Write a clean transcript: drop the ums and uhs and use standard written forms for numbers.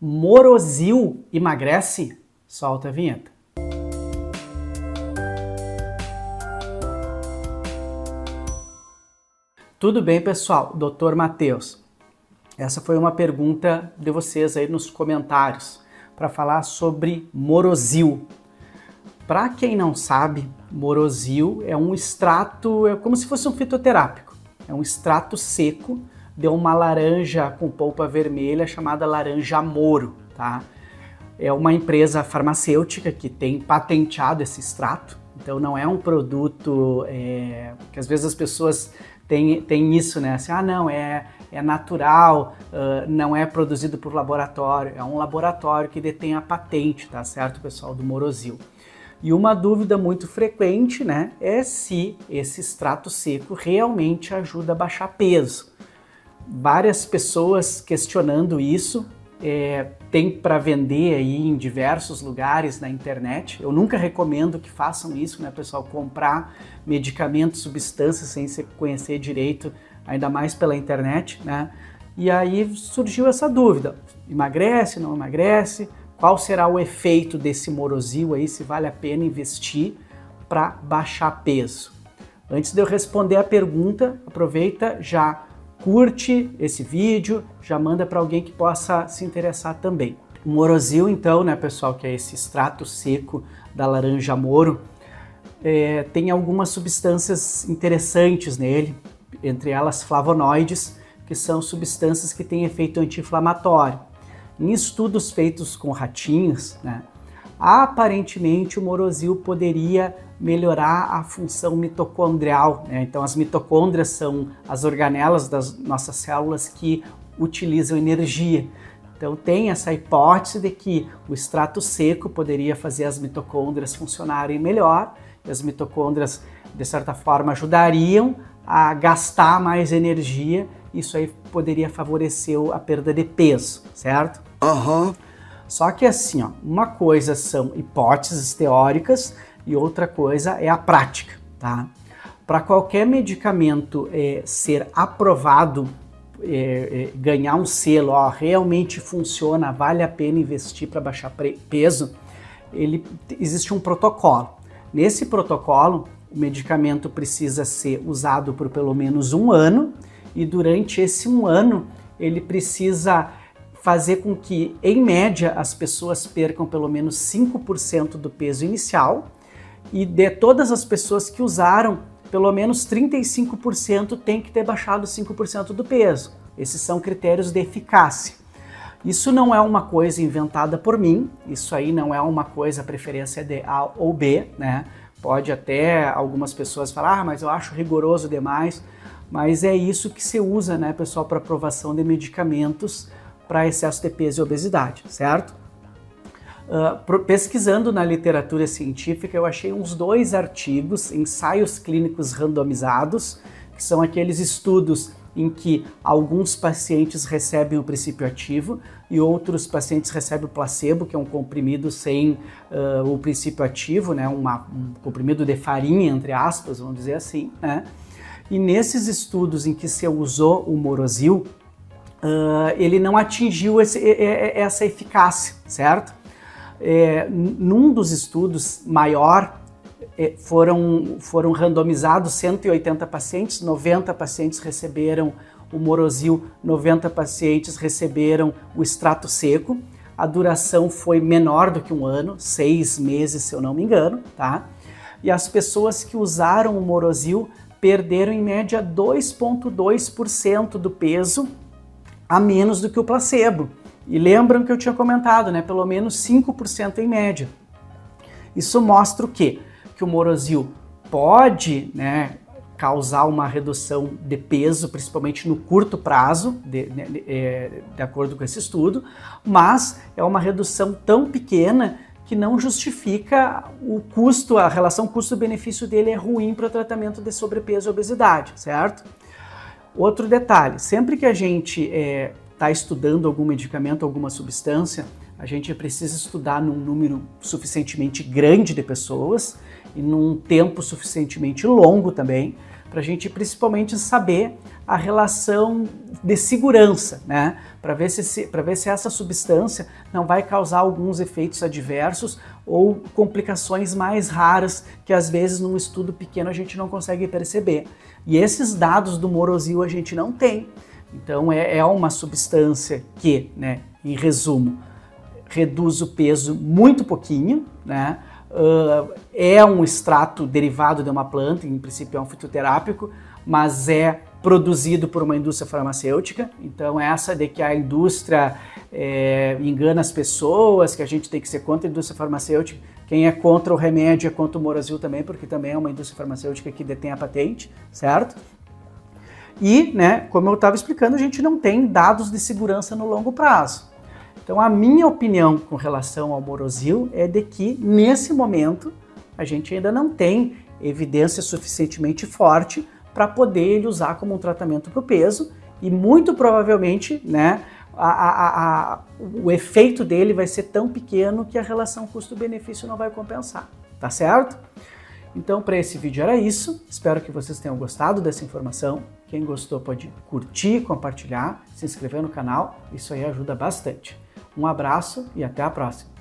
Morosil emagrece? Solta a vinheta. Tudo bem, pessoal? Dr. Matheus. Essa foi uma pergunta de vocês aí nos comentários para falar sobre Morosil. Para quem não sabe, Morosil é um extrato, é como se fosse um fitoterápico. É um extrato seco de uma laranja com polpa vermelha chamada laranja moro, tá? É uma empresa farmacêutica que tem patenteado esse extrato, então não é um produto que às vezes as pessoas têm isso, né? Assim, não, é natural, não é produzido por laboratório, é um laboratório que detém a patente, tá certo, pessoal, do Morosil. E uma dúvida muito frequente, né, é se esse extrato seco realmente ajuda a baixar peso. Várias pessoas questionando isso, tem para vender aí em diversos lugares na internet. Eu nunca recomendo que façam isso, né, pessoal, comprar medicamentos, substâncias sem se conhecer direito, ainda mais pela internet, né? E aí surgiu essa dúvida, emagrece, não emagrece? Qual será o efeito desse Morosil aí, se vale a pena investir para baixar peso? Antes de eu responder a pergunta, aproveita, já curte esse vídeo, já manda para alguém que possa se interessar também. O Morosil, então, né, pessoal, que é esse extrato seco da laranja moro, tem algumas substâncias interessantes nele, entre elas flavonoides, que são substâncias que têm efeito anti-inflamatório. Em estudos feitos com ratinhos, né, aparentemente o Morosil poderia melhorar a função mitocondrial, né? Então as mitocôndrias são as organelas das nossas células que utilizam energia. Então tem essa hipótese de que o extrato seco poderia fazer as mitocôndrias funcionarem melhor, e as mitocôndrias, de certa forma, ajudariam a gastar mais energia. Isso aí poderia favorecer a perda de peso, certo? Só que assim, ó, uma coisa são hipóteses teóricas e outra coisa é a prática, tá? Para qualquer medicamento ser aprovado, ganhar um selo, ó, realmente funciona, vale a pena investir para baixar peso, existe um protocolo. Nesse protocolo, o medicamento precisa ser usado por pelo menos um ano, e durante esse um ano ele precisa fazer com que, em média, as pessoas percam pelo menos 5% do peso inicial, e de todas as pessoas que usaram, pelo menos 35% tem que ter baixado 5% do peso. Esses são critérios de eficácia. Isso não é uma coisa inventada por mim, isso aí não é uma coisa preferência de A ou B, né? Pode até algumas pessoas falar, mas eu acho rigoroso demais, mas é isso que se usa, né, pessoal, para aprovação de medicamentos para excesso de peso e obesidade, certo? Pesquisando na literatura científica, eu achei uns 2 artigos, ensaios clínicos randomizados, que são aqueles estudos em que alguns pacientes recebem o princípio ativo e outros pacientes recebem o placebo, que é um comprimido sem o princípio ativo, né? Um comprimido de farinha, entre aspas, vamos dizer assim, né? E nesses estudos em que se usou o Morosil, ele não atingiu essa eficácia, certo? Num dos estudos maior, foram randomizados 180 pacientes, 90 pacientes receberam o Morosil, 90 pacientes receberam o extrato seco. A duração foi menor do que um ano, 6 meses, se eu não me engano, tá? E as pessoas que usaram o Morosil perderam em média 2,2% do peso a menos do que o placebo. E lembram que eu tinha comentado, né? Pelo menos 5% em média. Isso mostra o quê? Que o Morosil pode, né, causar uma redução de peso, principalmente no curto prazo, de acordo com esse estudo, mas é uma redução tão pequena que não justifica o custo, a relação custo-benefício dele é ruim para o tratamento de sobrepeso e obesidade, certo? Outro detalhe, sempre que a gente está estudando algum medicamento, alguma substância, a gente precisa estudar num número suficientemente grande de pessoas e num tempo suficientemente longo também, para a gente principalmente saber a relação de segurança, né? Para ver se essa substância não vai causar alguns efeitos adversos ou complicações mais raras que às vezes num estudo pequeno a gente não consegue perceber. E esses dados do Morozil a gente não tem. Então é uma substância que, né, em resumo, reduz o peso muito pouquinho, né? É um extrato derivado de uma planta, em princípio é um fitoterápico, mas é produzido por uma indústria farmacêutica. Então essa de que a indústria engana as pessoas, que a gente tem que ser contra a indústria farmacêutica, quem é contra o remédio é contra o Morozil também, porque também é uma indústria farmacêutica que detém a patente, certo? E, né, como eu estava explicando, a gente não tem dados de segurança no longo prazo. Então a minha opinião com relação ao Morozil é de que, nesse momento, a gente ainda não tem evidência suficientemente forte para poder ele usar como um tratamento para o peso e muito provavelmente, né, o efeito dele vai ser tão pequeno que a relação custo-benefício não vai compensar, tá certo? Então para esse vídeo era isso, espero que vocês tenham gostado dessa informação. Quem gostou pode curtir, compartilhar, se inscrever no canal, isso aí ajuda bastante. Um abraço e até a próxima!